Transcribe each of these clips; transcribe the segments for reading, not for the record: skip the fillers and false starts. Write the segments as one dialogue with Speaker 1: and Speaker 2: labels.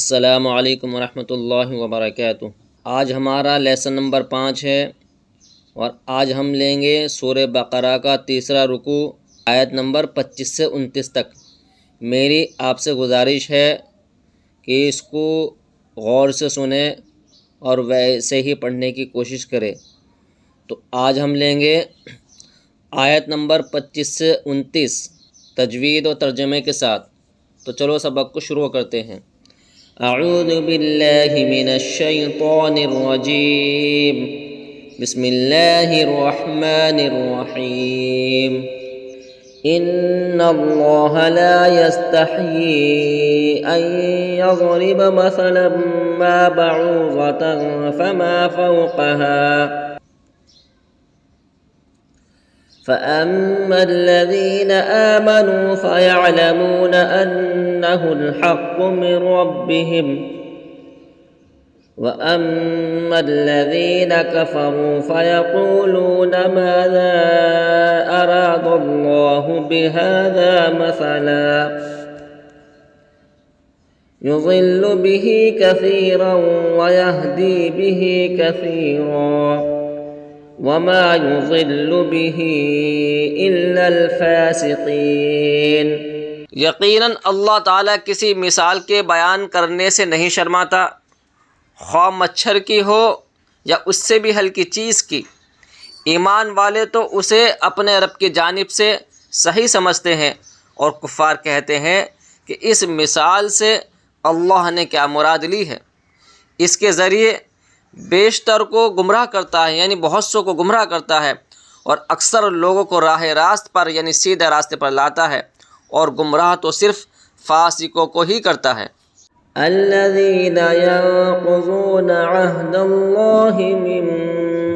Speaker 1: السلام علیکم ورحمۃ اللہ وبرکاتہ۔ آج ہمارا لیسن نمبر 5 ہے اور آج ہم لیں گے سورہ بقرہ کا تیسرا رکوع آیت نمبر 25 سے 29 تک۔ میری آپ سے گزارش ہے کہ اس کو غور سے سنیں اور ویسے ہی پڑھنے کی کوشش کریں۔ تو آج ہم لیں گے آیت نمبر 25 سے 29 تجوید و ترجمے کے ساتھ۔ تو چلو سبق کو شروع کرتے ہیں۔ اعوذ باللہ من الشیطان الرجیم، بسم اللہ الرحمن الرحیم۔ ان اللہ لا يستحیی ان یضرب مثلا ما بعوضة فما فوقها فأما الذين آمنوا فيعلمون أنه الحق من ربهم وأما الذين كفروا فيقولون ماذا أراد الله بهذا مثلا يضل به كثيرا ويهدي به كثيرا وما يضل به إلا الفاسقين۔
Speaker 2: یقیناً اللہ تعالیٰ کسی مثال کے بیان کرنے سے نہیں شرماتا، خواہ مچھر کی ہو یا اس سے بھی ہلکی چیز کی۔ ایمان والے تو اسے اپنے رب کی جانب سے صحیح سمجھتے ہیں، اور کفار کہتے ہیں کہ اس مثال سے اللہ نے کیا مراد لی ہے۔ اس کے ذریعے بیشتر کو گمراہ کرتا ہے، یعنی بہت سو کو گمراہ کرتا ہے، اور اکثر لوگوں کو راہ راست پر یعنی سیدھے راستے پر لاتا ہے، اور گمراہ تو صرف فاسقوں کو ہی کرتا ہے۔
Speaker 1: الذين ينقضون عهد الله من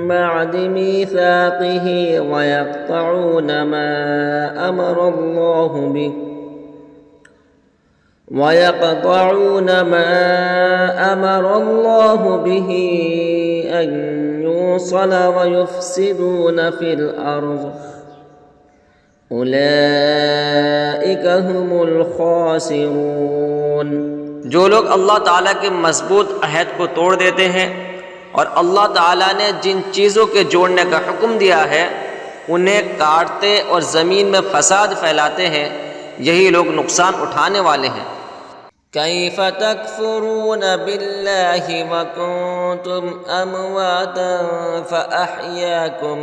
Speaker 1: بعد ميثاقه ويقطعون ما أمر الله به أن يوصل ويفسدون في الأرض أولئك هم الخاسرون۔
Speaker 2: جو لوگ اللہ تعالیٰ کے مضبوط عہد کو توڑ دیتے ہیں اور اللہ تعالیٰ نے جن چیزوں کے جوڑنے کا حکم دیا ہے انہیں کاٹتے اور زمین میں فساد پھیلاتے ہیں، یہی لوگ نقصان اٹھانے والے ہیں۔
Speaker 1: كيف تكفرون بالله وكنتم أمواتا فأحياكم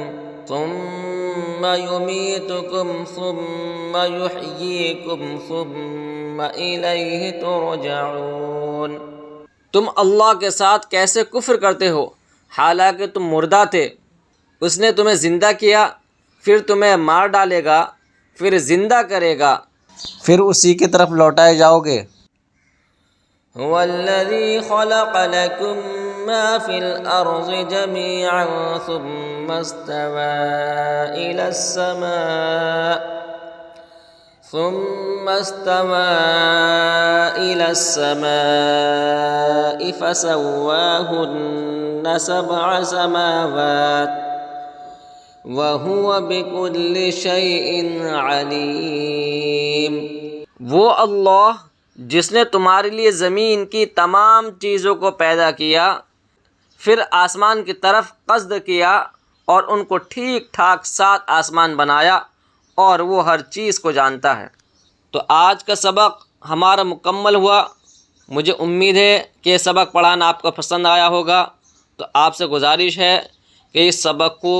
Speaker 1: ثم يميتكم ثم يحييكم ثم إليه ترجعون۔
Speaker 2: تم اللہ کے ساتھ کیسے کفر کرتے ہو حالانکہ تم مردہ تھے؟ اس نے تمہیں زندہ کیا، پھر تمہیں مار ڈالے گا، پھر زندہ کرے گا، پھر اسی کی طرف لوٹائے جاؤ گے۔
Speaker 1: هو الذي خلق لكم ما في الأرض جميعا ثم استوى إلى السماء فسواهن 7 سماوات وهو بكل شيء عليم۔
Speaker 2: وہ اللہ جس نے تمہارے لیے زمین کی تمام چیزوں کو پیدا کیا، پھر آسمان کی طرف قصد کیا اور ان کو ٹھیک ٹھاک 7 آسمان بنایا، اور وہ ہر چیز کو جانتا ہے۔ تو آج کا سبق ہمارا مکمل ہوا۔ مجھے امید ہے کہ یہ سبق پڑھانا آپ کو پسند آیا ہوگا۔ تو آپ سے گزارش ہے کہ اس سبق کو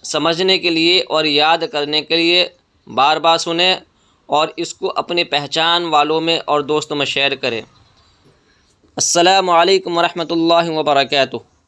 Speaker 2: سمجھنے کے لیے اور یاد کرنے کے لیے بار بار سنیں، اور اس کو اپنی پہچان والوں میں اور دوستوں میں شیئر کریں۔ السلام علیکم ورحمۃ اللہ وبرکاتہ۔